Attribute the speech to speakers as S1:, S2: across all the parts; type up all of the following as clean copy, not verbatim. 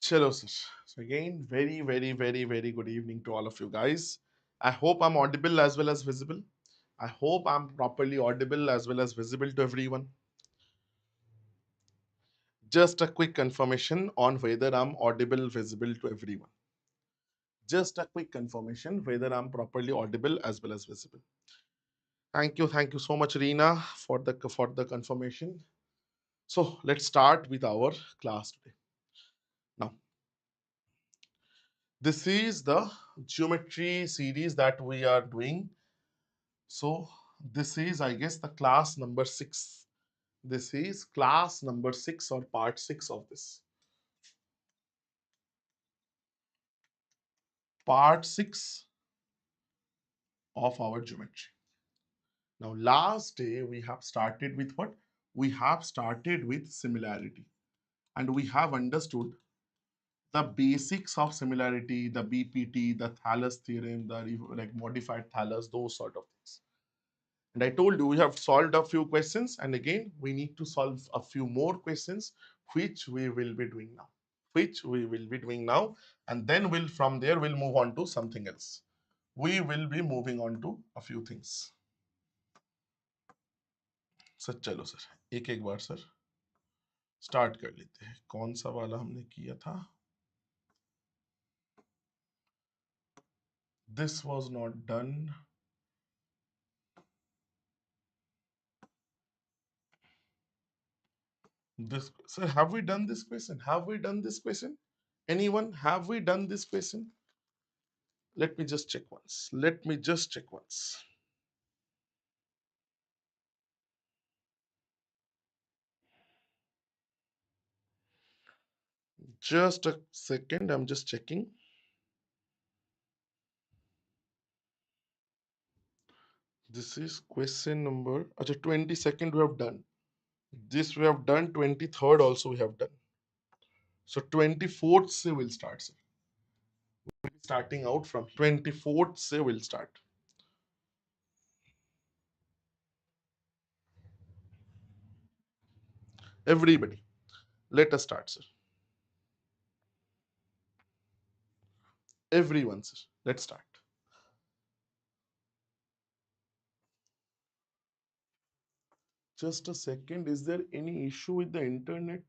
S1: Chalo, sir. So again, very good evening to all of you guys. I hope I'm audible as well as visible. I hope I'm properly audible as well as visible to everyone. Just a quick confirmation on whether I'm audible, visible to everyone. Just a quick confirmation whether I'm properly audible as well as visible. Thank you so much, Reena, for the confirmation. So let's start with our class today. Now, this is the geometry series that we are doing. So this is, I guess, the class number 6. This is class number 6 or part 6 of this. Part 6 of our geometry. Now, last day we have started with what? We have started with similarity. And we have understood the basics of similarity, the BPT, the Thales theorem, the like modified Thales, those sort of things. And I told you we have solved a few questions, and again we need to solve a few more questions, which we will be doing now. And then from there we'll move on to something else. We will be moving on to a few things. Sir चलो sir एक एक बार sir start कर लेते हैं. कौन सा वाला हमने किया था? This was not done. This, sir, have we done this question? Have we done this question? Anyone? Have we done this question? Let me just check once. Let me just check once. Just a second. I'm just checking. This is question number. Achha, 22nd we have done. This we have done. 23rd also we have done. So 24th se will start, sir. We'll be starting out from 24th se will start. Everybody, let us start, sir. Everyone, sir. Let's start. Just a second. Is there any issue with the internet?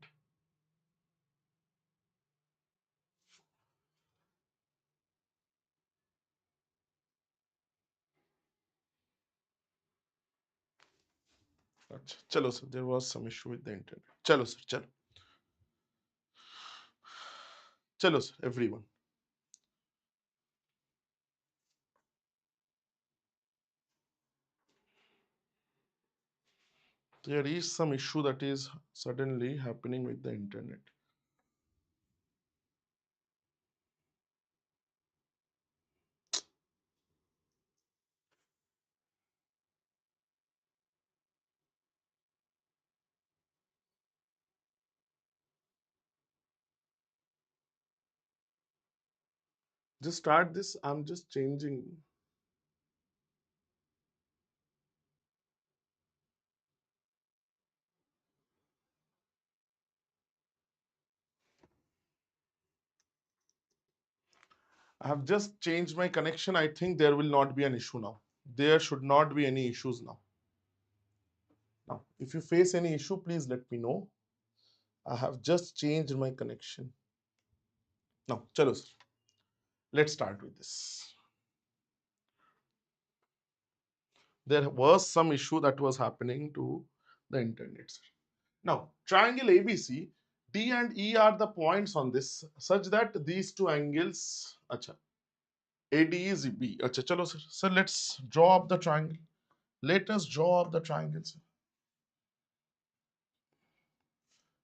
S1: Achha, chalo, sir. There was some issue with the internet. Chalo, sir. Chalo. Chalo, sir. Everyone. There is some issue that is suddenly happening with the internet. Just start this. I'm just changing. I have just changed my connection. I think there will not be an issue now. There should not be any issues now. Now, if you face any issue, please let me know. I have just changed my connection. Now, chalo, sir. Let's start with this. There was some issue that was happening to the internet, sir. Now, triangle ABC, D and E are the points on this such that these two angles, acha, AD is B. Acha, chalo, sir. So let's draw up the triangle. Let us draw up the triangle, sir.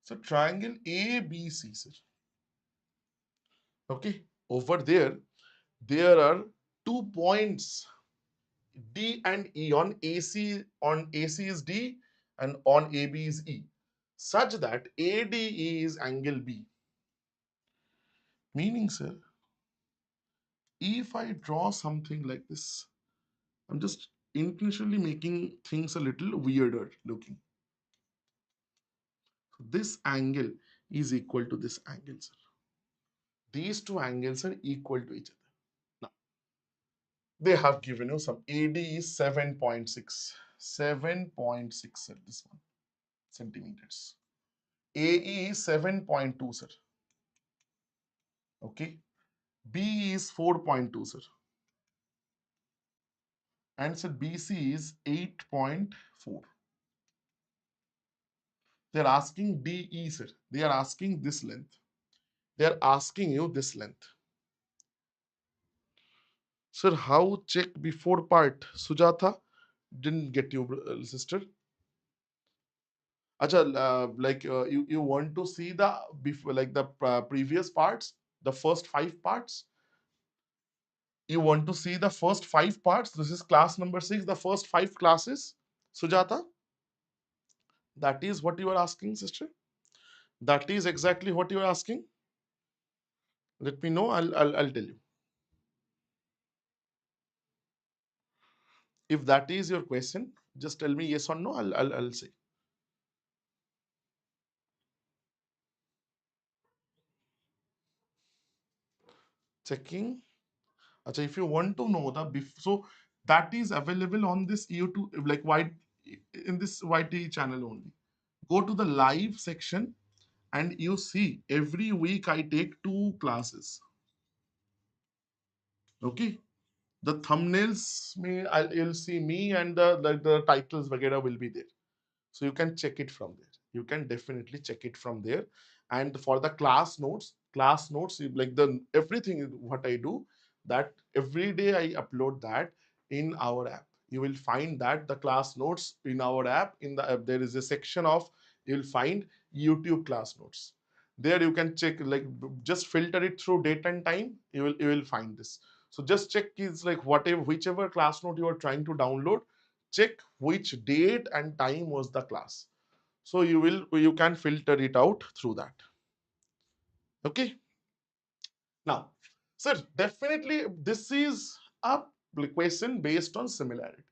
S1: So triangle ABC, sir. Okay, over there are 2 points D and E on AC. On AC is D and on AB is E, such that ADE is angle B. Meaning, sir, if I draw something like this, I'm just intentionally making things a little weirder looking. So this angle is equal to this angle, sir. These two angles are equal to each other. Now, they have given you some AD is 7.6. 7.6, sir, this one, centimeters. AE is 7.2, sir. Okay. B is 4.2, sir. And sir, BC is 8.4. They're asking DE, sir. They are asking this length. They are asking you this length. Sir, how check before part? Sujatha, didn't get you, sister. Acha, you want to see the before, like the previous parts, the first 5 parts. You want to see the first 5 parts. This is class number 6, the first 5 classes. Sujata, that is what you are asking, sister. That is exactly what you are asking. Let me know. I'll tell you. If that is your question, just tell me yes or no. I'll say. Checking. Achha, if you want to know the so that is available on this YouTube, like white, in this YT channel only. Go to the live section and you see every week I take 2 classes. Okay. The thumbnails you'll see me, and the titles vagera will be there. So you can check it from there. You can definitely check it from there. And for the class notes, like the everything what I do, that every day I upload that in our app. You will find that the class notes in our app. In the app, there is a section of, you'll find YouTube class notes. There you can check, like just filter it through date and time. You will find this. So just check is like whatever, whichever class note you are trying to download, check which date and time was the class. So you can filter it out through that. Okay. Now, sir, definitely this is a question based on similarity.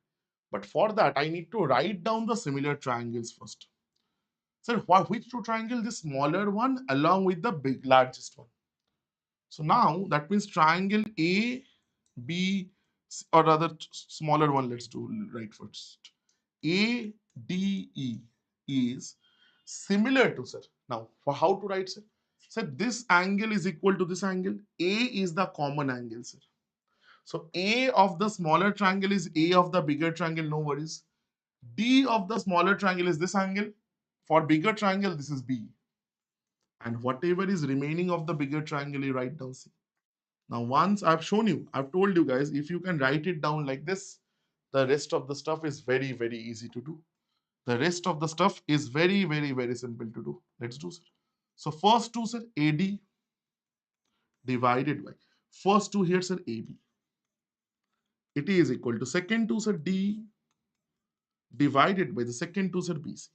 S1: But for that, I need to write down the similar triangles first. Sir, which two triangles? The smaller one along with the largest one. So now that means triangle A, B, or rather smaller one. Let's do right first. ADE is similar to, sir. Now, for how to write, sir? Sir, this angle is equal to this angle. A is the common angle, sir. So A of the smaller triangle is A of the bigger triangle, no worries. D of the smaller triangle is this angle. For bigger triangle, this is B. And whatever is remaining of the bigger triangle, you write down C. Now, once I've shown you, I've told you guys, if you can write it down like this, the rest of the stuff is very, very easy to do. The rest of the stuff is very, very, very simple to do. Let's do, sir. So first two, sir, AD divided by first two here, sir, AB. It is equal to second two, sir, D divided by the second two, sir, BC.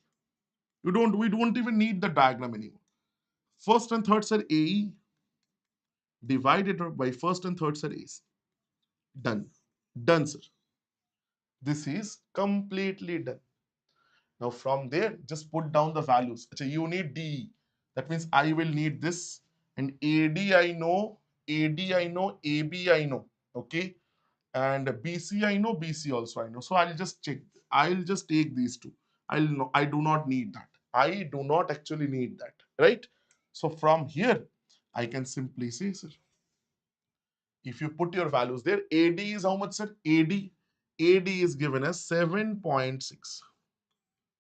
S1: We don't even need the diagram anymore. First and third, sir, AE divided by first and third, sir, AC. Done. Done, sir. This is completely done. Now from there, just put down the values. So you need DE. That means I will need this. And AD I know, AD I know, AB I know. Okay. And BC I know, BC also I know. So I'll just check. I'll just take these two. I do not need that. I do not actually need that. Right? So from here, I can simply say, sir, if you put your values there, AD is how much, sir? AD is given as 7.6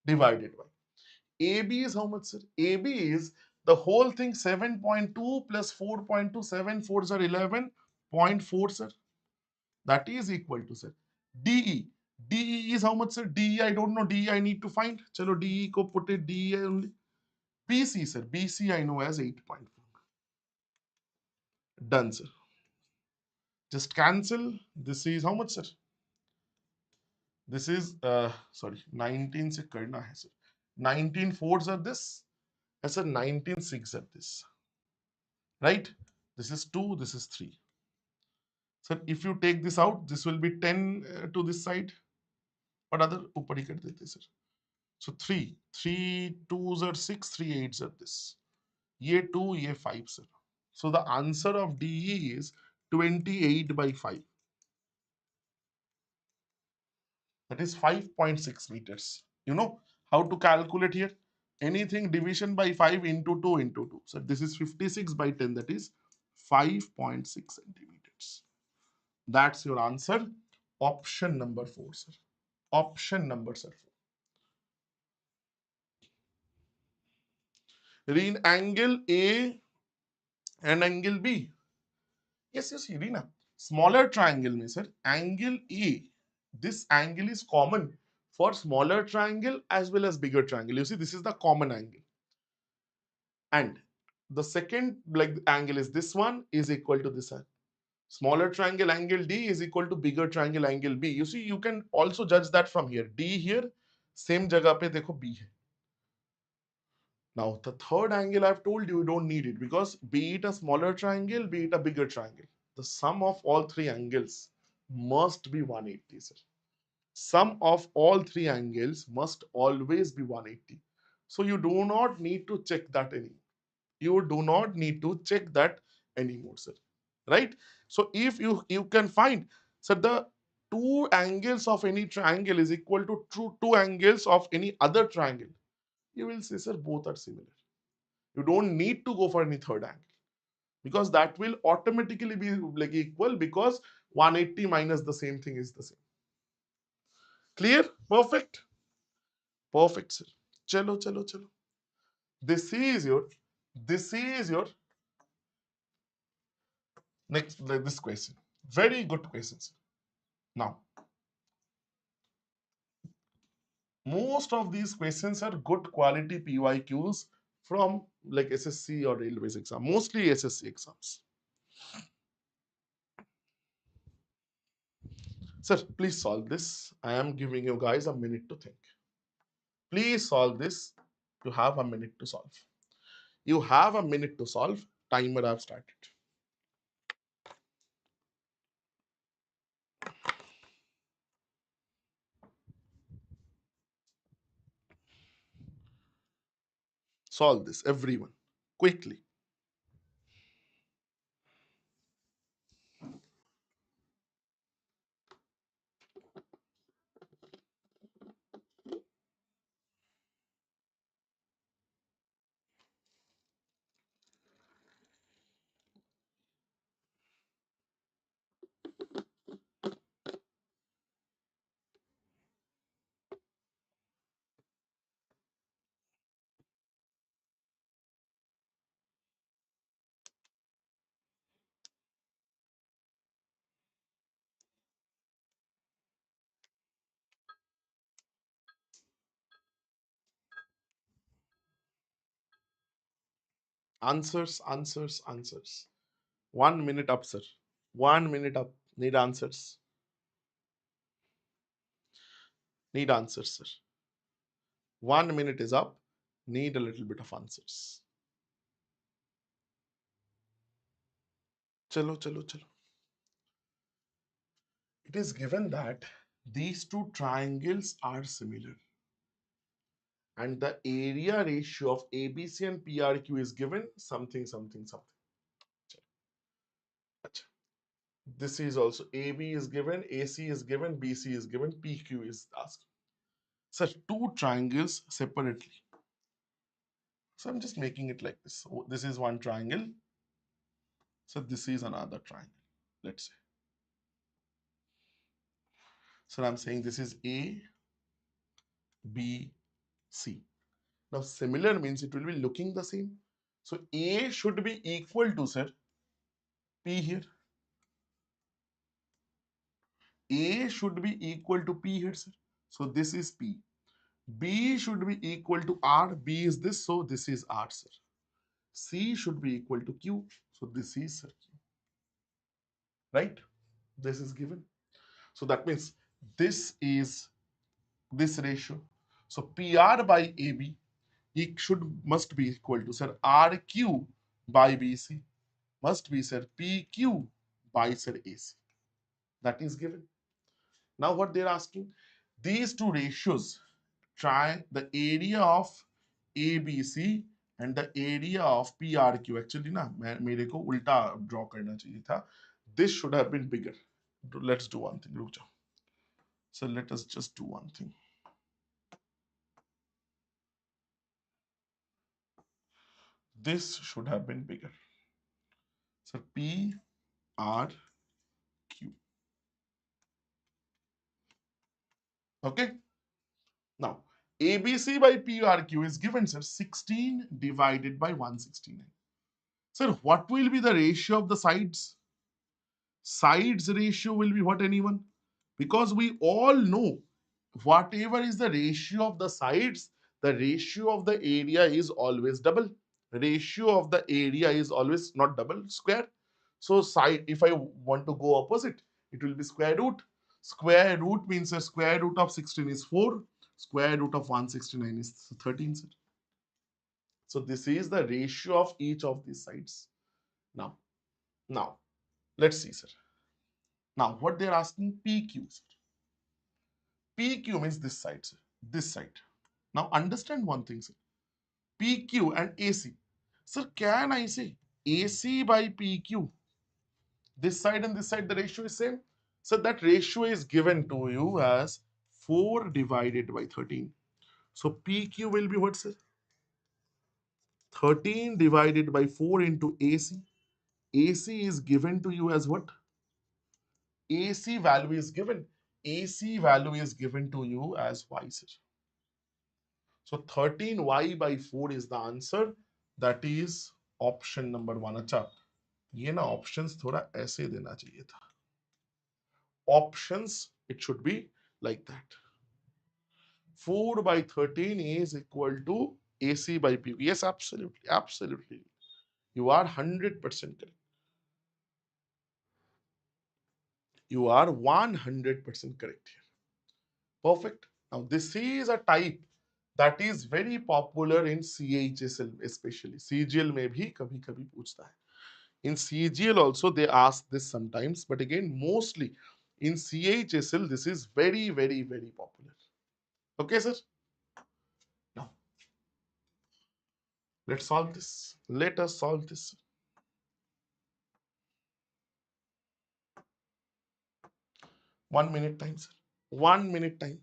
S1: divided by. AB is how much, sir? AB is the whole thing, 7.2 plus 4.2, 7 4s are 11.4, sir. That is equal to, sir, DE. DE is how much, sir? DE I don't know. DE I need to find. Chalo DE ko put it DE only. BC, sir. BC I know as 8.4. Done, sir. Just cancel. This is how much, sir? This is sorry, 19 se karna hai, sir. 19 4s are this. Yes, sir. 19 6 are this. Right? This is 2, this is 3. So if you take this out, this will be 10 to this side. But other ऊपर ही कर देते sir. So 3 2s are 6, 3 8s are this. ये 2, ये 5 sir. So the answer of D is 28 by 5. That is 5.6 meters. You know how to calculate here? Anything division by 5 into 2 into 2. So this is 56 by 10. That is 5.6 centimeters. That's your answer. Option number 4, sir. Option number 4. Read angle A and angle B. Yes, yes, Irina. Smaller triangle में sir, angle A. This angle is common for smaller triangle as well as bigger triangle. You see, this is the common angle. And the second like angle is this one is equal to this one. Smaller triangle angle D is equal to bigger triangle angle B. You see, you can also judge that from here. D here, same जगह पे देखो B है. Now, the third angle I've told you, you don't need it because be it a smaller triangle, be it a bigger triangle, the sum of all three angles must be 180, sir. Sum of all three angles must always be 180. So you do not need to check that anymore. You do not need to check that anymore, sir. Right? So if you can find, so the two angles of any triangle is equal to two angles of any other triangle, you will say, sir, both are similar. You don't need to go for any third angle because that will automatically be like equal because 180 minus the same thing is the same. Clear? Perfect. Perfect, sir. Chalo, chalo, chalo. This is your, this is your next, like this question. Very good questions. Now, most of these questions are good quality PYQs from like SSC or railways exam, mostly SSC exams. Sir, please solve this. I am giving you guys a minute to think. Please solve this. You have a minute to solve. You have a minute to solve. Timer I've started. Solve this, everyone. Quickly. Answers, answers, answers. 1 minute up, sir. 1 minute up. Need answers. Need answers, sir. 1 minute is up. Need a little bit of answers. Chalo, chalo, chalo. It is given that these two triangles are similar. And the area ratio of ABC and PRQ is given something, something, something. This is also AB is given, AC is given, BC is given, PQ is asked. Such two triangles separately. So I'm just making it like this. So this is one triangle. So this is another triangle. Let's say. So I'm saying this is A, B, C. Now similar means it will be looking the same. So A should be equal to, sir, P here. A should be equal to P here, sir. So this is P. B should be equal to R. B is this, so this is R, sir. C should be equal to Q. So this is, sir, Q. Right? This is given. So that means this is this ratio. So PR by AB it must be equal to, sir, RQ by BC must be, sir, PQ by, sir, AC. That is given. Now what they're asking, these two ratios, try the area of ABC and the area of PRQ, actually ना मेरे को उल्टा draw करना चाहिए था. This should have been bigger. Let's do one thing. रुक जाओ. So let us just do one thing. This should have been bigger. So PRQ. Okay. Now ABC by PRQ is given, sir, 16 divided by 169. Sir, what will be the ratio of the sides? Sides ratio will be what, anyone? Because we all know whatever is the ratio of the sides, the ratio of the area is always double. Ratio of the area is always not double, square. So side, if I want to go opposite, it will be square root. Square root means the square root of 16 is 4. Square root of 169 is 13. So this is the ratio of each of these sides. Now, let's see, sir. Now, what they're asking, PQ, sir. PQ means this side, sir. This side. Now, understand one thing, sir. PQ and AC. Sir, can I say AC by PQ? This side and this side, the ratio is same. So that ratio is given to you as 4 divided by 13. So PQ will be what, sir? 13 divided by 4 into AC. AC is given to you as what? AC value is given. AC value is given to you as y, sir. So 13y by 4 is the answer. That is option number 1. अच्छा, ये ना options थोड़ा ऐसे देना चाहिए था. Options, it should be like that. 4 by 13 is equal to AC by P. Yes, absolutely, absolutely. You are 100% correct. You are 100% correct here. Perfect. Now, this is a type that is very popular in CHSL, especially. CGL में भी कभी-कभी पूछता है. In CGL also they ask this sometimes, but again mostly in CHSL this is very, very, very popular. Okay, sir? Now, let's solve this. Let us solve this. One minute time, sir. 1 minute time.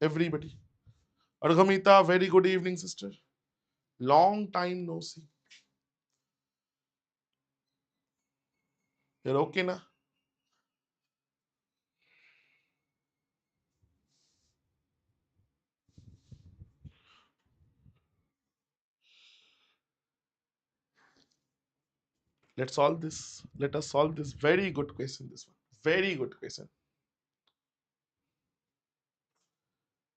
S1: Everybody. Arghamita, very good evening, sister. Long time no see. You're okay na? Let's solve this. Let us solve this. Very good question, this one. Very good question.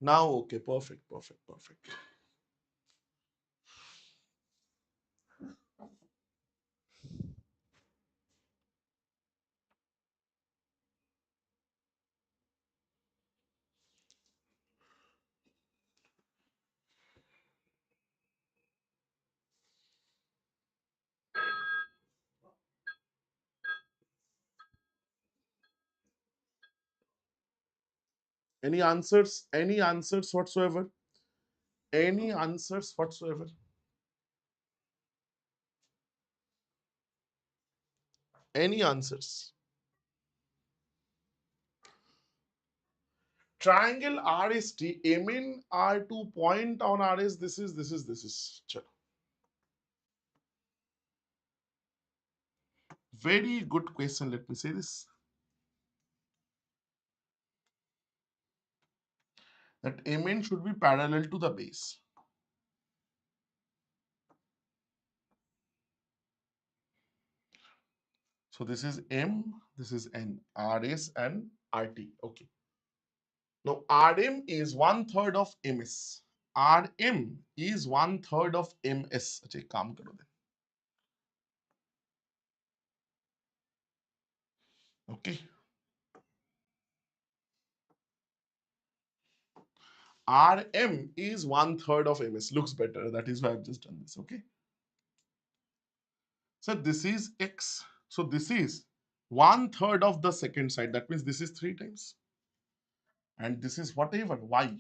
S1: Now, okay, perfect, perfect, perfect. Any answers? Any answers whatsoever? Any answers whatsoever? Any answers? Triangle RST, aim in R2, point on RS. This is. Chalo. Very good question. Let me say this. That aim should be parallel to the base. So this is M, this is N, RS and RT. Okay. Now RM is 1/3 of MS. RM is 1/3 of MS. अच्छा एक काम करो then. Okay. RM is 1/3 of MS. Looks better. That is why I've just done this. Okay. So this is X. So this is 1/3 of the second side. That means this is 3 times. And this is whatever Y.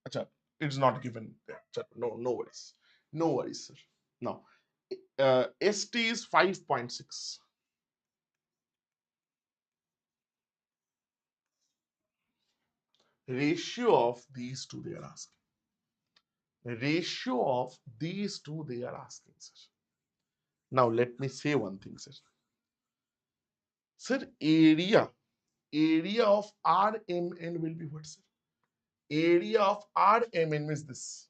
S1: Achha, it's not given there. No, no worries. No worries, sir. Now, ST is 5.6. Ratio of these two they are asking. Ratio of these two they are asking, sir. Now, let me say one thing, sir. Sir, area of RMN will be what, sir? Area of RMN is this.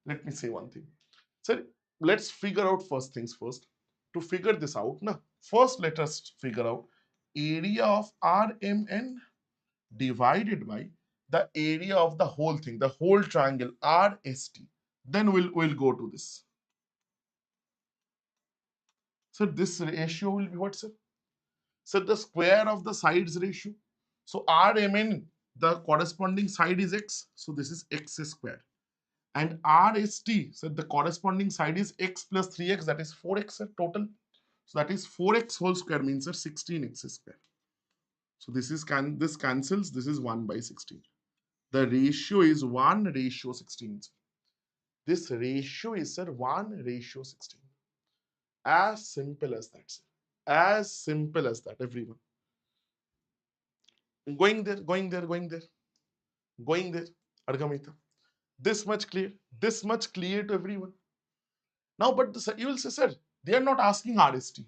S1: Let me say one thing. Sir, let's figure out first things first. To figure this out, na, first let us figure out area of RMN divided by the area of the whole thing, the whole triangle RST. Then we'll go to this. So this ratio will be what, sir? So the square of the sides ratio. So RMN, the corresponding side is x. So this is x square. And RST, so the corresponding side is x plus 3x, that is 4x total. So that is 4x whole square means 16x square. So this is this cancels, this is 1 by 16. The ratio is 1:16. This ratio is, sir, 1:16. As simple as that, sir. As simple as that, everyone. Going there, going there, going there, going there. Argamita. This much clear. This much clear to everyone. Now, but you will say, sir, they are not asking RST.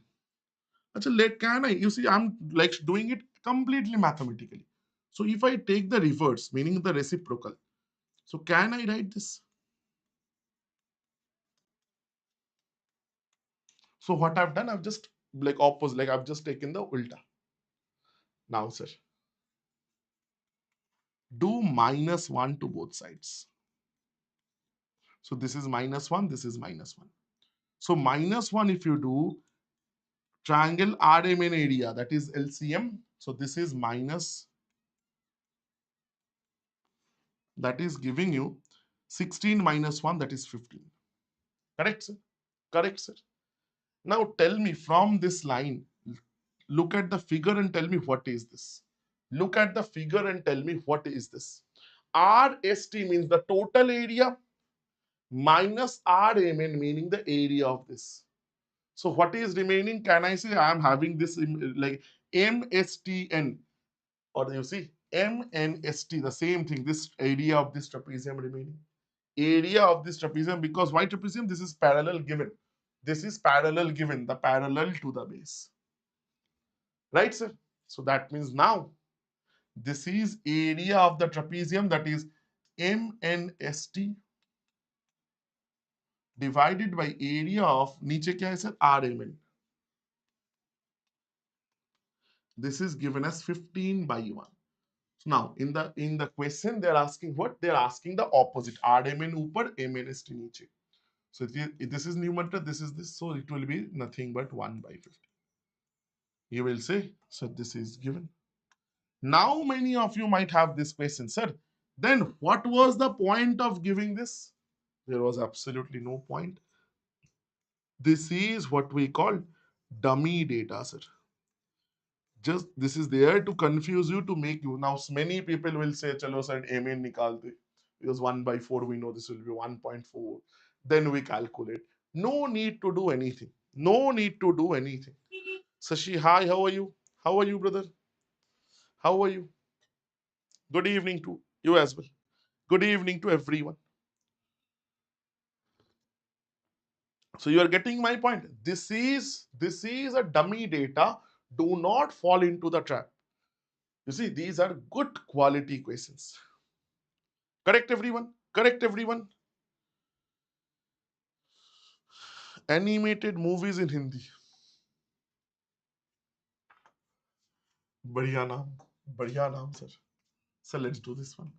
S1: Can I? You see, I'm like doing it completely mathematically. So if I take the reverse, meaning the reciprocal, so can I write this? So what I've done, I've just like opposite, like I've just taken the ulta. Now, sir, do -1 to both sides. So this is -1, this is -1. So -1 if you do triangle RMN area, that is LCM. So this is minus, that is giving you 16 minus 1, that is 15. Correct, sir? Correct, sir. Now tell me from this line, look at the figure and tell me what is this. Look at the figure and tell me what is this. RST means the total area minus RMN meaning the area of this. So what is remaining? Can I say I am having this like MSTN, or you see MNST, the same thing, this area of this trapezium remaining. Area of this trapezium, because why trapezium? This is parallel given. This is parallel given, the parallel to the base. Right, sir? So that means now this is area of the trapezium, that is MNST divided by area of नीचे क्या है sir? RMN. This is given as 15 by 1. So now in the question they're asking what? They're asking the opposite. RMN ऊपर, MNST नीचे. So this is numerator, this is this, so it will be nothing but 1 by 50. You will say, so this is given. Now many of you might have this question, sir, then what was the point of giving this? There was absolutely no point. This is what we call dummy data, sir. Just this is there to confuse you, to make you. Now many people will say, chalo sir, MN nikal de. Because 1 by 4 we know this will be 1.4. Then we calculate. No need to do anything. No need to do anything. Sashi, hi, how are you? How are you, brother? How are you? Good evening to you as well. Good evening to everyone. So you are getting my point. This is a dummy data. Do not fall into the trap. You see, these are good quality questions. Correct everyone? Correct everyone? Animated movies in Hindi. बढ़िया नाम sir. So let's do this one.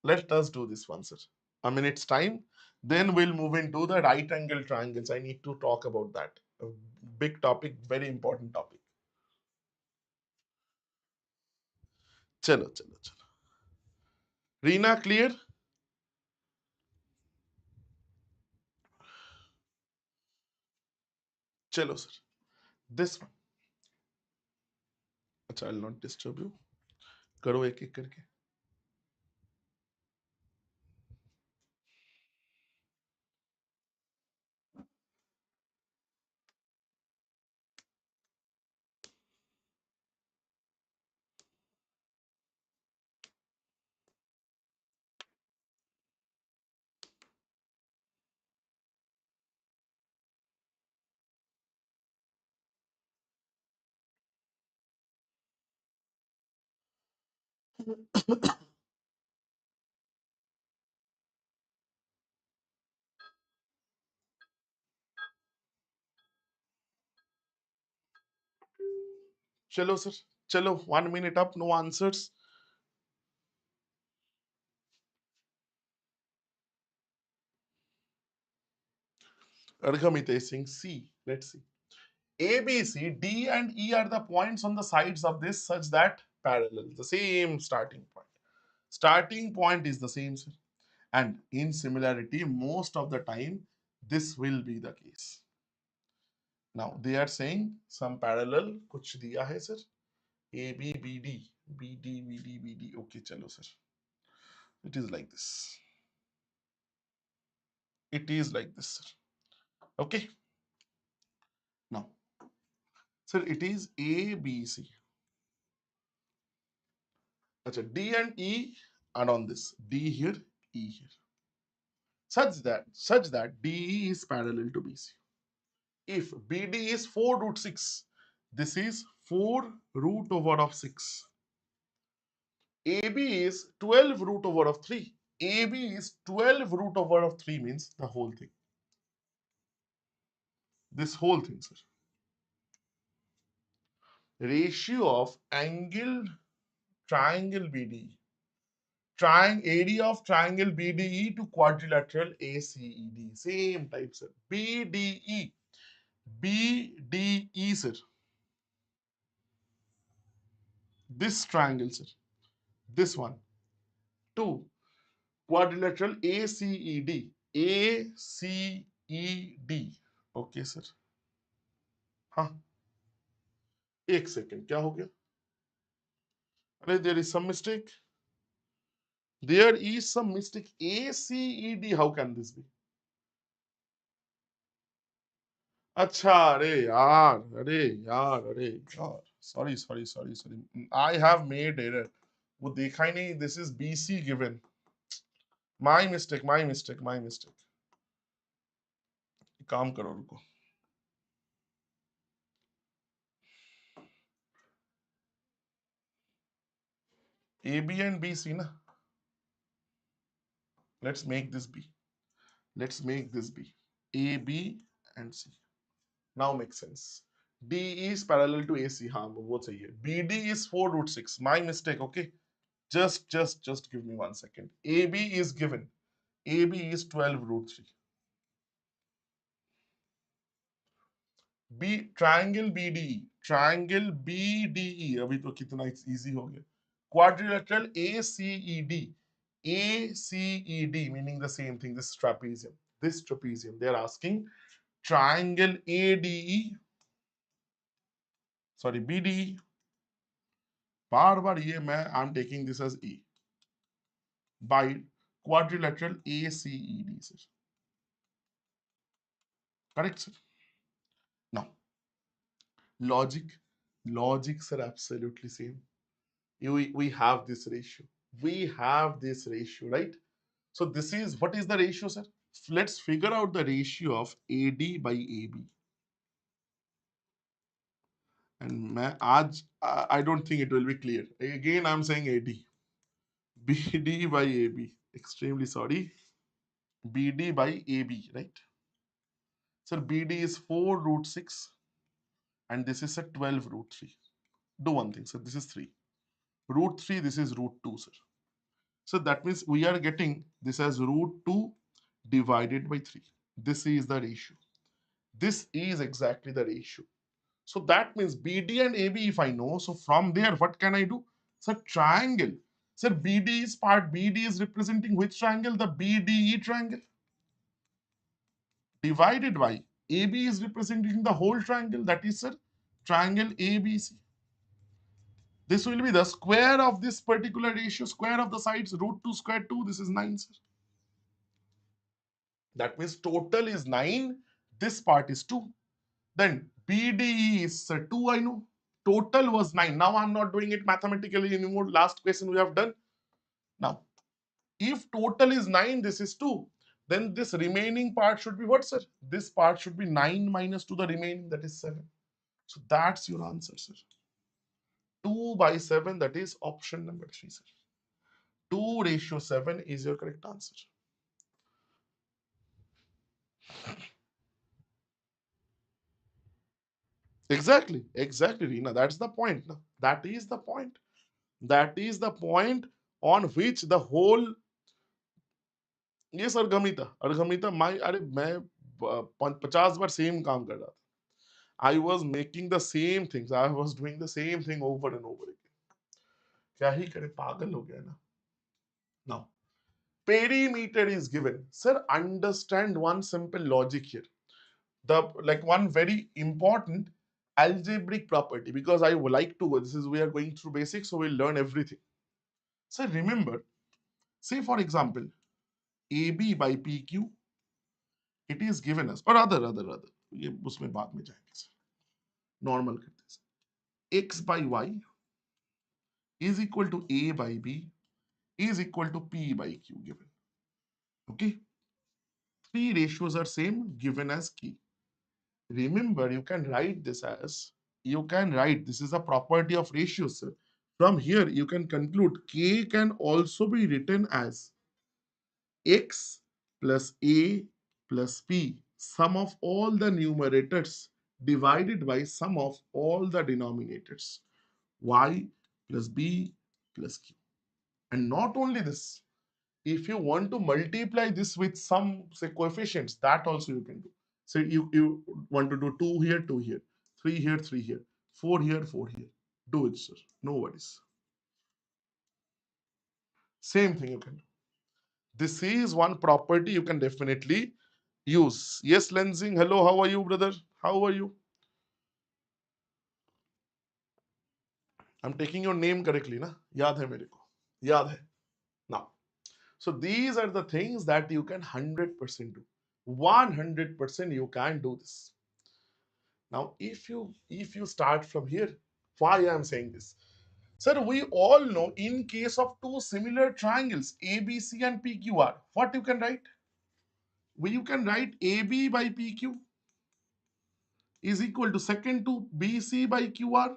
S1: Let us do this one, sir. A minute's time. Then we'll move into the right angle triangles. I need to talk about that. A big topic, very important topic. Chalo, chalo, chalo. Reena, clear? Chalo, sir. This one. I'll not disturb you. करो एक एक करके. Chalo, sir. Chalo, 1 minute up, no answers. Arghamit is saying C. Let's see. A, B, C, D, and E are the points on the sides of this such that parallel. The same starting point. Starting point is the same, sir. And in similarity, most of the time, this will be the case. Now, they are saying some parallel, kuch diya hai, sir. A, B, B, D, B, D, B, D, B, D. Okay, chalo, sir. It is like this. It is like this, sir. Okay. Now, sir, it is A, B, C. Achha, D and E are on this. D here, E here. Such that DE is parallel to BC. If BD is 4 root 6, this is 4 root over of 6. AB is 12 root over of 3. AB is 12 root over of 3 means the whole thing. This whole thing, sir. Ratio of angle triangle BDE. Area of triangle BDE to quadrilateral ACED. Same type, sir. BDE. BDE, sir. This triangle, sir. This one. 2. Quadrilateral ACED. ACED. Okay, sir. हाँ, एक second क्या हो गया? अरे, there is some mistake. There is some mistake. ACED. How can this be? अच्छा, अरे यार. Sorry. I have made error. वो देखा ही नहीं. This is BC given. My mistake. काम करो रुको. AB and BC ना. Let's make this B. AB and C. Now makes sense. D is parallel to AC. हाँ, वो सही है. BD is 4 root 6. My mistake. Okay. Just give me 1 second. AB is given. AB is 12 root 3. B triangle BDE. अभी तो कितना easy हो गया. Quadrilateral ACED. ACED meaning the same thing. This trapezium. They are asking triangle ADE. Sorry, BDE. बार ये मैं I'm taking this as E. By quadrilateral ACED, sir. Correct, sir? Now, logic, sir, absolutely same. We have this ratio. Right? So this is, what is the ratio, sir? Let's figure out the ratio of AD by AB. And I don't think it will be clear. Again, I'm saying AD. BD by AB. Extremely sorry. BD by AB, right? Sir, BD is 4 root 6 and this is a 12 root 3. Do one thing, sir. This is 3. Root 3, this is root 2, sir. So that means we are getting this as root 2 divided by 3. This is the ratio. This is exactly the ratio. So that means BD and AB, if I know, so from there, what can I do? So triangle. So BD is representing which triangle? The BDE triangle. Divided by AB is representing the whole triangle. That is, sir, triangle ABC. This will be the square of this particular ratio, square of the sides, root 2 square 2. This is 9, sir. That means total is 9. This part is 2. Then BDE is 2, I know. Total was 9. Now I'm not doing it mathematically anymore. Last question we have done. Now, if total is 9, this is 2. Then this remaining part should be what, sir? This part should be 9 minus 2, the remaining, that is 7. So that's your answer, sir. 2 by 7, that is option number 3, sir. 2:7 is your correct answer. Exactly, exactly, Reena. That's the point. No? That is the point. That is the point on which the whole. Yes, अर्गमिता अर्गमिता माई अरे मैं 50 बार same काम कर रहा था. I was making the same things. I was doing the same thing over and over again. क्या ही करे, पागल हो गया ना. Now, perimeter is given. Sir, understand one simple logic here. The like one very important algebraic property, because I would like to. This is we are going through basics, so we'll learn everything. So remember, say for example, AB by PQ, it is given us, or other ये उसमें बाद में जाएंगे. Normal करते हैं. X by Y is equal to A by B is equal to P by Q given. Okay. Three ratios are same given as key. Remember, you can write this as, this is a property of ratios, sir. From here, you can conclude K can also be written as X plus A plus P, sum of all the numerators divided by sum of all the denominators, Y plus B plus Q. And not only this, if you want to multiply this with some, say, coefficients, that also you can do. So you want to do 2 here, 2 here, 3 here, 3 here, 4 here, 4 here. Do it, sir. No worries. Same thing you can do. This is one property you can definitely use. Yes, Lensing. Hello, how are you, brother? How are you? I'm taking your name correctly, na? याद है मेरे को. याद है. Now, so these are the things that you can 100% do. 100% you can do this. Now, if you start from here, why I am saying this? Sir, we all know in case of two similar triangles, ABC and PQR, what you can write? Well, you can write AB by PQ is equal to second to BC by QR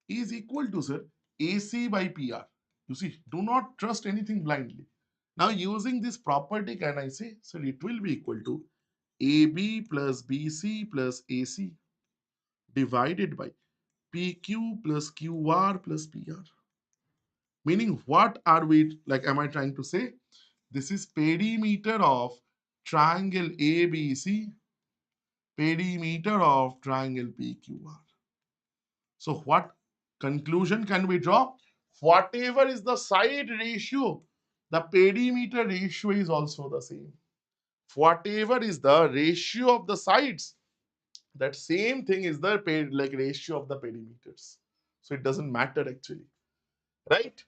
S1: is equal to, sir, AC by PR. You see, do not trust anything blindly. Now, using this property, can I say, sir, it will be equal to AB plus BC plus AC divided by PQ plus QR plus PR. Meaning, what are we, like, am I trying to say? This is perimeter of triangle ABC, perimeter of triangle PQR. So, what conclusion can we draw? Whatever is the side ratio, the perimeter ratio is also the same. Whatever is the ratio of the sides, that same thing is the like ratio of the perimeters. So it doesn't matter actually, right?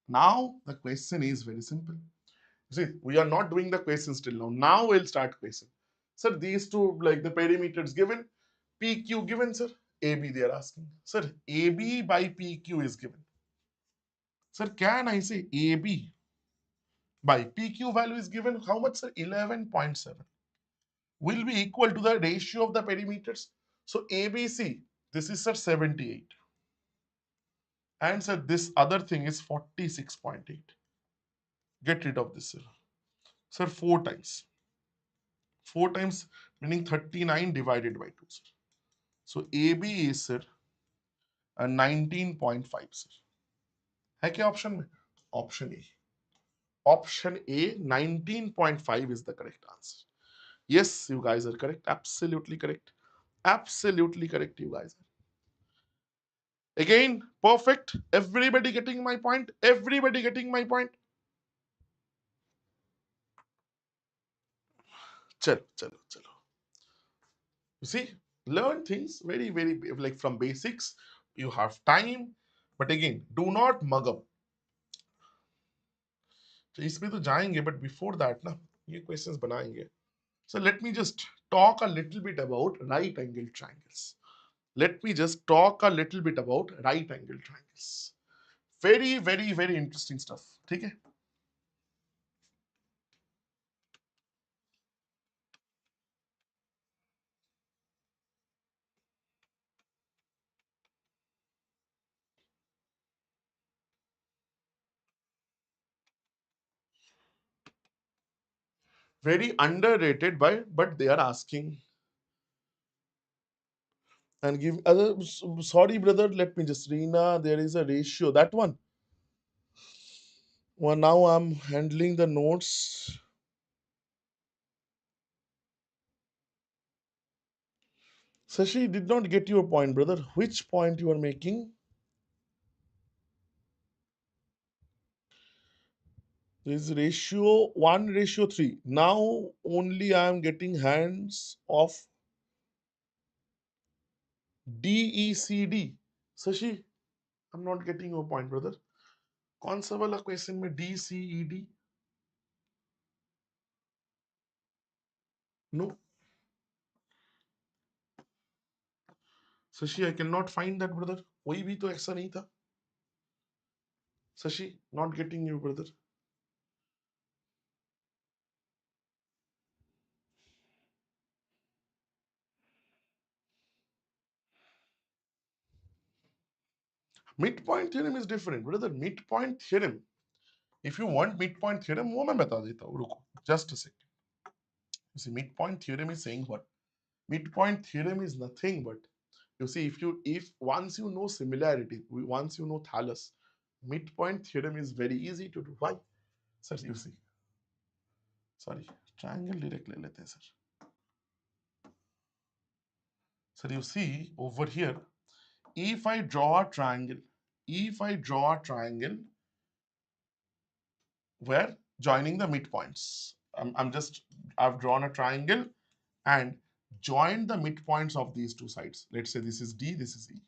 S1: Now the question is very simple. See, we are not doing the question still now. Now we'll start question. Sir, these two, like the perimeters given, PQ given, sir. AB they are asking. Sir, AB by PQ is given. Sir, can I say AB by PQ value is given? How much, sir? 11.7 will be equal to the ratio of the perimeters. So ABC, this is, sir, 78. And sir, this other thing is 46.8. Get rid of this, sir. Sir, 4 times. 4 times meaning 39 divided by 2, sir. So AB is, sir, a 19.5, sir. है क्या option में? Option A. Option A, 19.5 is the correct answer. Yes, you guys are correct. Absolutely correct. Absolutely correct, you guys. Again, perfect. Everybody getting my point? Everybody getting my point? Chalo, chalo, chalo. You see, learn things very, like from basics. You have time, but again, do not mug up. So इसमें तो जाएंगे, but before that ना ये questions बनाएंगे. So let me just talk a little bit about right angle triangles. Let me just talk a little bit about right angle triangles. Very interesting stuff. ठीक है? Very underrated by, but they are asking and give other. Sorry, brother. Let me just Reena. There is a ratio. That one. Well, now I'm handling the notes. Sashi did not get your point, brother. Which point you are making? There is ratio 1:3. Now only I am getting hands of DECD. Sashi, I'm not getting your point, brother. कौन सा वाला question में DCED? No. Sashi, I cannot find that, brother. कोई भी तो ऐसा नहीं था. Sashi, not getting you, brother. Midpoint theorem is different, brother. Midpoint theorem. If you want midpoint theorem, वो मैं बता देता हूँ. रुको. Just a second. You see, midpoint theorem is saying what? Midpoint theorem is nothing but, you see, if once you know similarity, once you know thales, midpoint theorem is very easy to do. Why? Sir, you see. Sorry, triangle direct ले लेते हैं sir. Sir, you see over here, if I draw a triangle, where joining the midpoints, I've drawn a triangle and joined the midpoints of these two sides. Let's say this is D, this is E.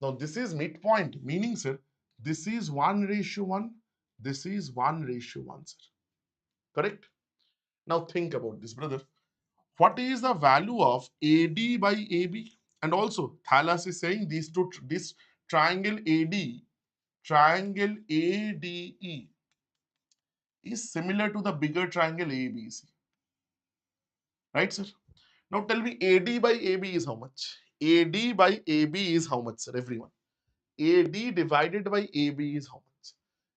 S1: Now this is midpoint, meaning sir, this is 1:1, this is 1:1, sir. Correct? Now think about this, brother. What is the value of AD by AB? And also, Thalas is saying this triangle ADE is similar to the bigger triangle ABC. Right, sir? Now tell me AD by AB is how much? AD by AB is how much, sir? Everyone. AD divided by AB is how much?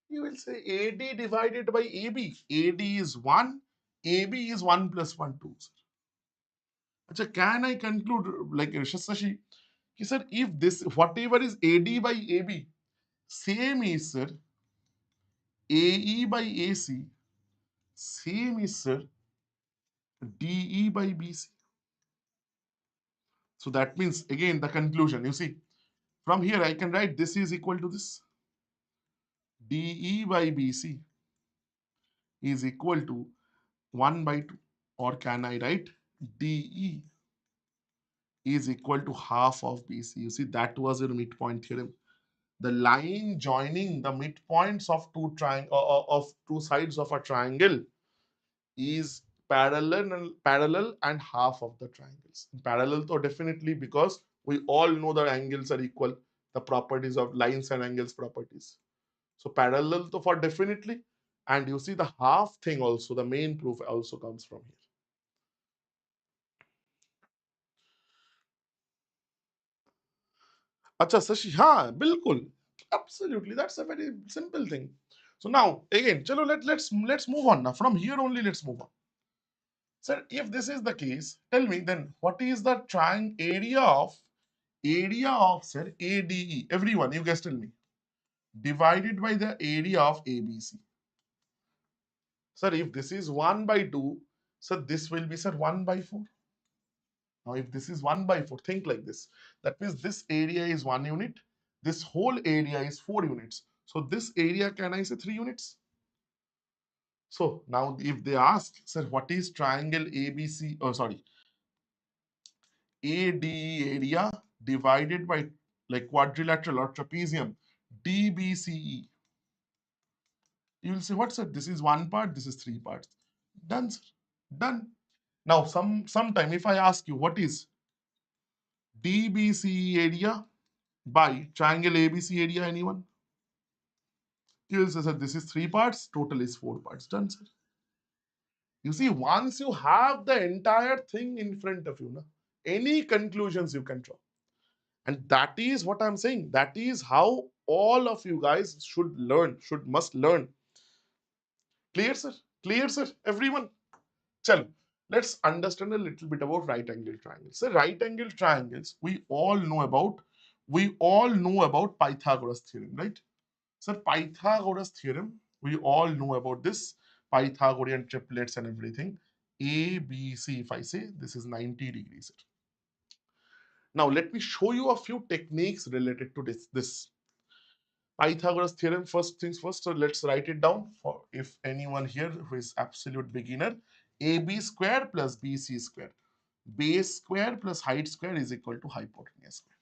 S1: You will say AD divided by AB. AD is 1, AB is 1 plus 1, 2. Sir. Achha, can I conclude like Shashi? Sir, if this whatever is AD by AB, same is sir AE by AC, same is sir DE by BC. So that means again the conclusion. You see, from here I can write this is equal to this. DE by BC is equal to 1 by 2. Or can I write DE is equal to half of BC? You see, that was your midpoint theorem. The line joining the midpoints of two sides of a triangle is parallel and half of the triangles. Parallel, so definitely, because we all know the angles are equal. The properties of lines and angles properties. So parallel to for definitely, and you see the half thing also. The main proof also comes from here. अच्छा शशि हाँ बिल्कुल absolutely that's a very simple thing. So now again chalo let's move on now. From here only let's move on. Sir, if this is the case, tell me then what is the triangle area of sir ADE? Everyone, you guys tell me. Divided by the area of ABC. Sir, if this is 1 by 2, so this will be sir 1 by 4. Now, if this is 1 by 4, think like this. That means this area is 1 unit. This whole area is 4 units. So this area, can I say 3 units? So now if they ask, sir, what is triangle ABC, oh sorry, ADE area divided by like quadrilateral or trapezium, DBCE. You will say, what sir? This is 1 part, this is 3 parts. Done, sir. Done. Now, sometime if I ask you, what is DBCE area by triangle ABC area, anyone? You will say, sir, this is 3 parts, total is 4 parts. Done, sir. You see, once you have the entire thing in front of you, na, any conclusions you can draw. And that is what I'm saying. That is how all of you guys should must learn. Clear, sir? Clear, sir? Everyone? Chalo. Let's understand a little bit about right angle triangles. So right angle triangles, we all know about Pythagoras theorem, right? So Pythagoras theorem, we all know about this Pythagorean triplets and everything. A, B, C, if I say this is 90 degrees. Now let me show you a few techniques related to this. Pythagoras theorem, first things first, so let's write it down for if anyone here who is absolute beginner. AB square plus BC square. Base square plus height square is equal to hypotenuse square.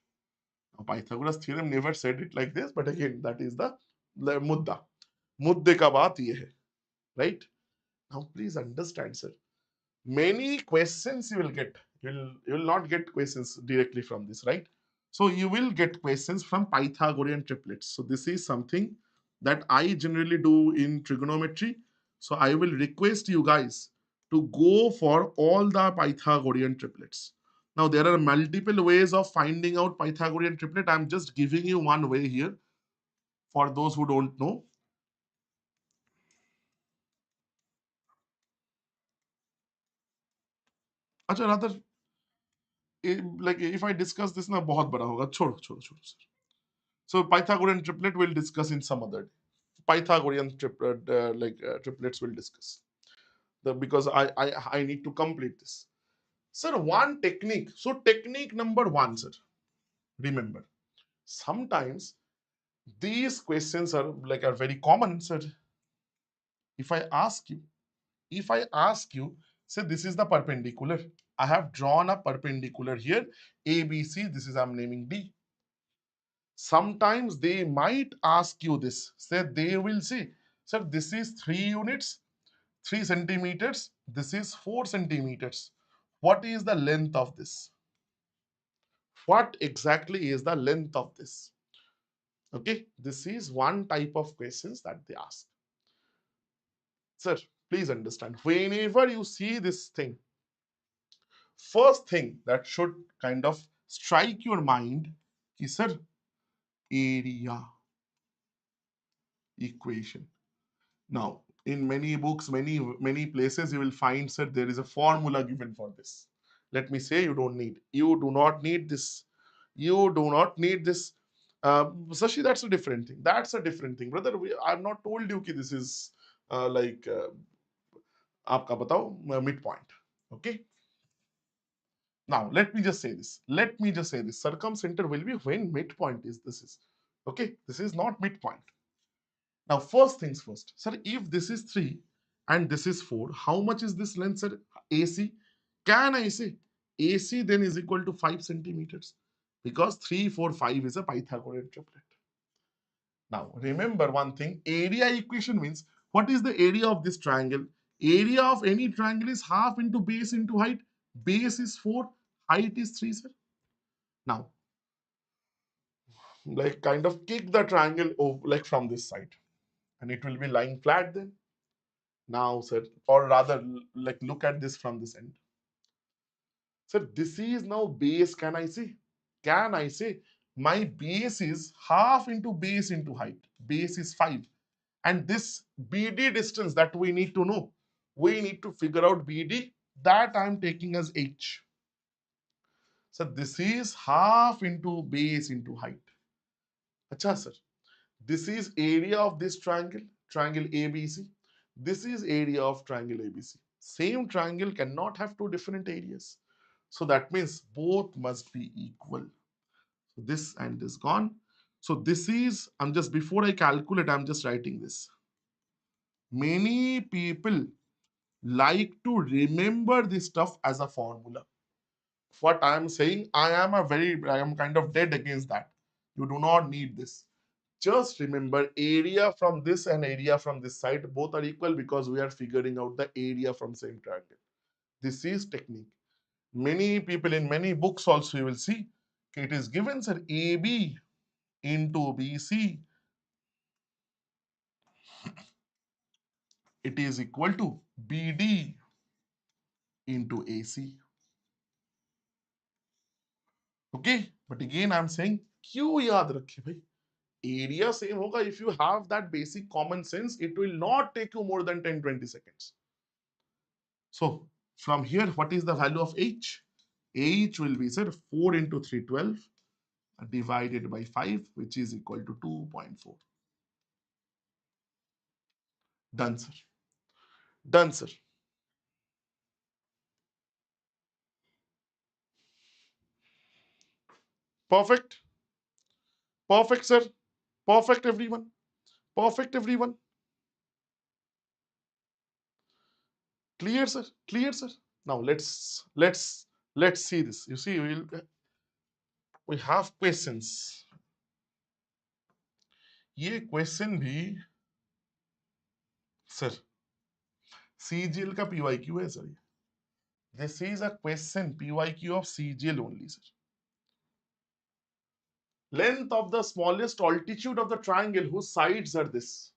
S1: Now, Pythagoras theorem never said it like this, but again, that is the mudda. Mudde ka baat ye hai, right? Now, please understand, sir. Many questions you will get. You will not get questions directly from this, right? So you will get questions from Pythagorean triplets. So this is something that I generally do in trigonometry. So I will request you guys to go for all the Pythagorean triplets. Now there are multiple ways of finding out Pythagorean triplet. I'm just giving you one way here for those who don't know. अच्छा rather like if I discuss this ना बहुत बड़ा होगा छोड़ो छोड़ो छोड़ो. So Pythagorean triplet we'll discuss in some other day. Pythagorean triplets we'll discuss. Because I need to complete this. Sir, one technique. So technique number one, sir. Remember, sometimes these questions are very common, sir. If I ask you, say this is the perpendicular. I have drawn a perpendicular here. A, B, C. This is I'm naming D. Sometimes they might ask you this. Say they will say, sir, this is 3 units, 3 centimeters. This is 4 centimeters. What is the length of this? What exactly is the length of this? Okay, this is one type of questions that they ask. Sir, please understand, whenever you see this thing, first thing that should kind of strike your mind is, sir, area equation. Now, in many books, many places, you will find, sir, there is a formula given for this. Let me say, you do not need this. You do not need this. Sashi, that's a different thing. That's a different thing, brother. I've not told you that this is आपका बताओ midpoint. Okay. Now let me just say this. Circumcenter will be when midpoint is this is. Okay. This is not midpoint. Now, first things first, sir, if this is 3 and this is 4, how much is this length, sir? AC. Can I say AC then is equal to 5 centimeters? Because 3, 4, 5 is a Pythagorean triplet. Now, remember one thing, area equation means what is the area of this triangle? Area of any triangle is half into base into height. Base is 4, height is 3, sir. Now, like kind of kick the triangle over, like from this side, and it will be lying flat then. Now, sir, or rather, like look at this from this end. Sir, this is now base. Can I say? Can I say my base is half into base into height? Base is 5. And this BD distance that we need to know, we need to figure out BD that I'm taking as H. So this is half into base into height. Acha, sir. This is area of this triangle, triangle ABC. This is area of triangle ABC. Same triangle cannot have two different areas. So that means both must be equal. So this and this gone. So this is, before I calculate, I'm just writing this. Many people like to remember this stuff as a formula. What I am saying, I am kind of dead against that. You do not need this. Just remember area from this and area from this side, both are equal because we are figuring out the area from same triangle. This is technique. Many people in many books also you will see it is given, sir, AB into BC, it is equal to BD into AC. Okay, but again I'm saying क्यों याद रखे भाई, area same hoga. If you have that basic common sense, it will not take you more than 10-20 seconds. So from here, what is the value of h? H will be, sir, 4 into 312 divided by 5, which is equal to 2.4. Done, sir. Done, sir. Perfect. Perfect, sir. Perfect, everyone. Perfect, everyone. Clear, sir. Clear, sir. Now let's see this. You see, we have questions. ये question भी sir CGL का PYQ है sir. This is a question PYQ of CGL only, sir. Length of the smallest altitude of the triangle whose sides are this.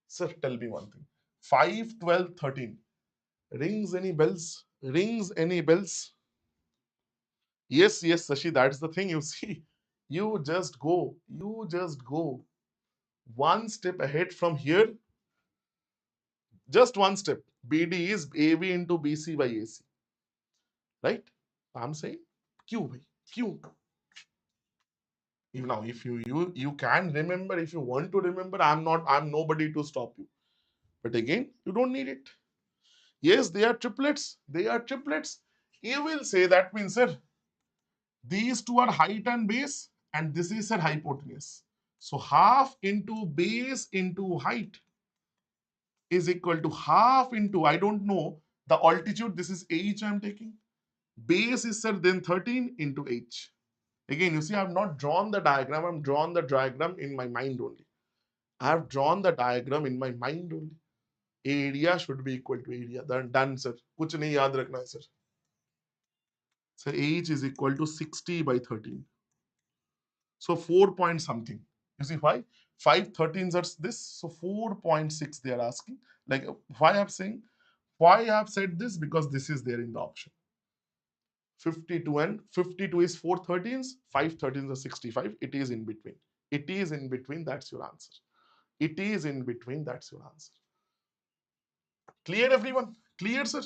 S1: Sir, tell me one thing. 5, 12, 13. Rings any bells? Rings any bells? Yes, yes, Sashi, that's the thing. You see, you just go one step ahead from here. Just one step. BD is AB into BC by AC. Right? I'm saying Q by Q. Now, if you can remember, if you want to remember, I'm nobody to stop you. But again, you don't need it. Yes, they are triplets. They are triplets. You will say that means, sir, these two are height and base, and this is, sir, hypotenuse. So half into base into height is equal to half into, I don't know, the altitude. This is h I'm taking. Base is, sir, then 13 into h. Again, you see, I have not drawn the diagram. I'm drawn the diagram in my mind only. I have drawn the diagram in my mind only. Area should be equal to area. Then done, sir. कुछ नहीं याद रखना है, sir. So h is equal to 60 by 13. So 4 point something. You see why? 5 13s are this. So 4.6 they are asking. Like why I'm saying? Why I have said this? Because this is there in the option. 52 and 52 is 4 13s. 5 13s are 65. It is in between. It is in between. That's your answer. It is in between. That's your answer. Clear, everyone? Clear, sir?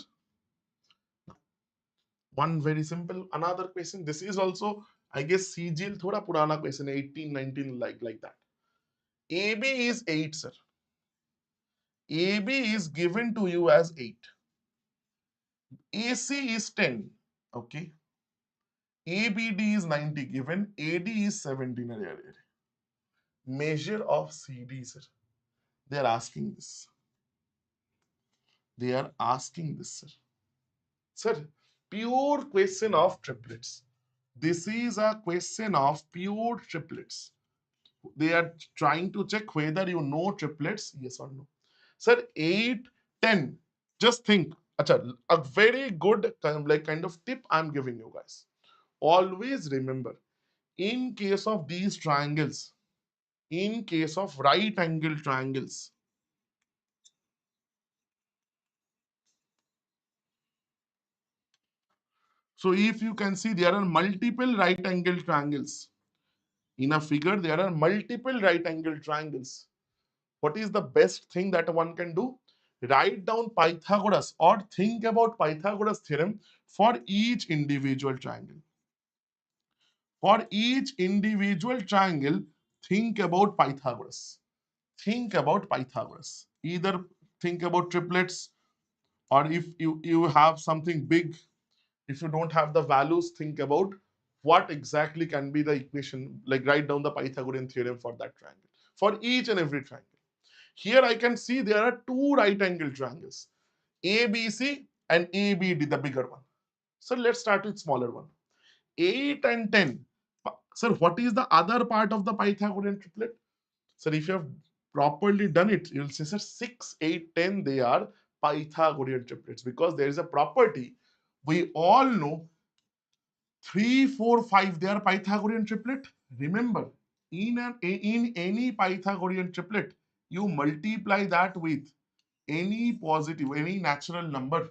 S1: One very simple, another question. This is also, I guess, CGL thoda purana question, 18, 19, like that. AB is 8, sir. AB is given to you as 8. AC is 10. Okay. ABD is 90 given. AD is 17. Measure of CD, sir. They are asking this. They are asking this, sir. Sir, pure question of triplets. This is a question of pure triplets. They are trying to check whether you know triplets, yes or no. Sir, 8, 10. Just think. Achha, a very good kind of tip I'm giving you guys. Always remember, in case of these triangles, in case of right angle triangles, so if you can see there are multiple right angle triangles. In a figure, there are multiple right angle triangles. What is the best thing that one can do? Write down Pythagoras or think about Pythagoras theorem for each individual triangle. For each individual triangle, think about Pythagoras. Think about Pythagoras. Either think about triplets, or if you have something big, if you don't have the values, think about what exactly can be the equation, like write down the Pythagorean theorem for that triangle, for each and every triangle. Here I can see there are two right angle triangles, ABC and ABD, the bigger one. So let's start with smaller one. 8 and 10. Sir, what is the other part of the Pythagorean triplet? Sir, if you have properly done it, you'll say, sir, 6, 8, 10, they are Pythagorean triplets, because there is a property we all know. 3, 4, 5, they are Pythagorean triplet. Remember, in any Pythagorean triplet, you multiply that with any positive, any natural number.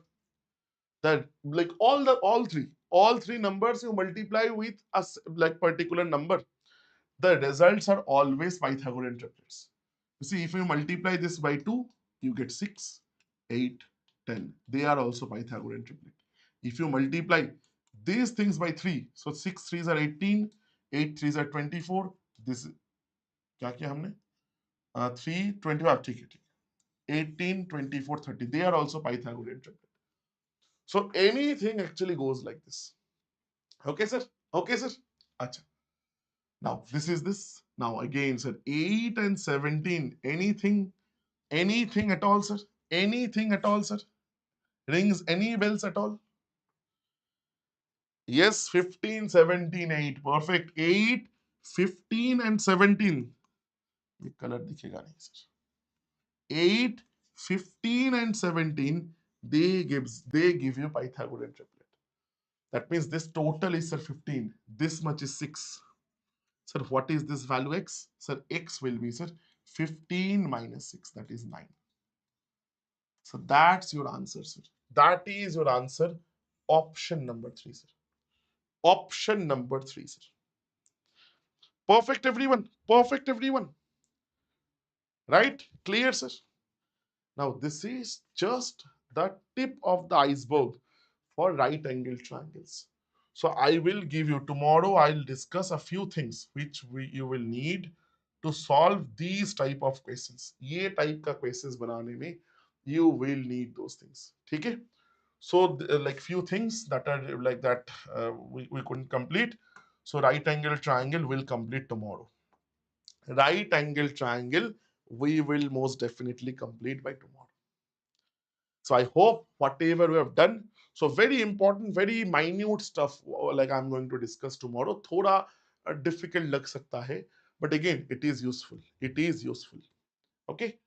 S1: That like all three numbers you multiply with a like particular number. the results are always Pythagorean triplets. You see, if you multiply this by 2, you get 6, 8, 10. They are also Pythagorean triplet. If you multiply these things by 3, so 6 3s are 18, 8 3s are 24. This क्या किया हमने? 3 25 ठीक है, ठीक है. 18 24 30. They are also Pythagorean triplet. So anything actually goes like this. Okay, sir? Okay, sir? Acha. Now, this is this. Now, again, sir, 8 and 17. Anything at all, sir? Anything at all, sir? Rings any bells at all? Yes, 15, 17, 8. Perfect. 8, 15 and 17. ये color दिखेगा नहीं, sir. 8, 15 and 17, they give you Pythagorean triplet. That means this total is, sir, 15. This much is 6. Sir, what is this value x? Sir, x will be, sir, 15 minus 6. That is 9. So that's your answer, sir. That is your answer. Option number 3, sir. Option number 3, sir. Perfect, everyone. Perfect, everyone. Right? Clear, sir? Now, this is just the tip of the iceberg for right angle triangles. So I will give you tomorrow, I'll discuss a few things which you will need to solve these type of questions. ये type का questions बनाने में you will need those things. ठीक है? So like few things that are like that we couldn't complete. So right angle triangle will complete tomorrow. Right angle triangle we will most definitely complete by tomorrow. So I hope whatever we have done. So very important, very minute stuff like I'm going to discuss tomorrow. थोड़ा difficult लग सकता है, but again it is useful. It is useful. Okay.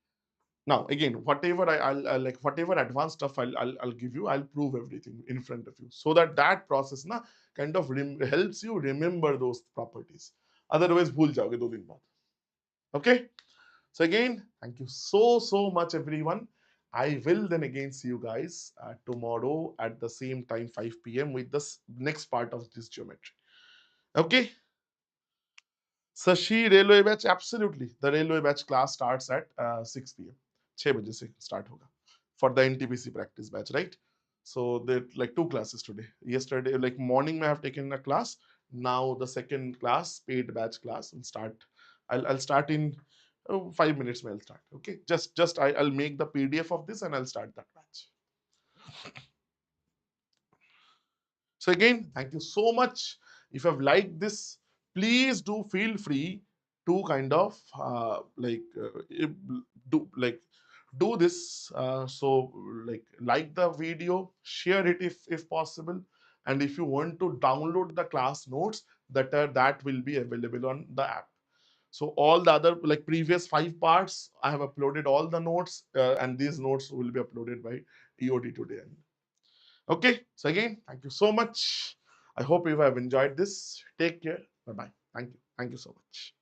S1: Now again, whatever I'll like whatever advanced stuff I'll give you, I'll prove everything in front of you, so that process na kind of helps you remember those properties. Otherwise भूल जाओगे 2 दिन बाद. Okay. So again, thank you so much, everyone. I will then again see you guys tomorrow at the same time 5 p.m. with the next part of this geometry. Okay. Sashi railway batch, absolutely. The railway batch class starts at 6 p.m. 6 baje se start hoga for the NTPC practice batch, right? So there like 2 classes today. Yesterday, like morning, I have taken a class. Now the second class, paid batch class, will start. I'll start in 5 minutes. I'll start. Okay, I'll make the PDF of this and I'll start that batch. So again, thank you so much. If you have liked this, please do feel free to kind of do this. So like the video, share it if possible, and if you want to download the class notes, that will be available on the app. So all the other like previous 5 parts, I have uploaded all the notes, and these notes will be uploaded by EOD today. Okay, so again, thank you so much. I hope you have enjoyed this. Take care. Bye bye. Thank you. Thank you so much.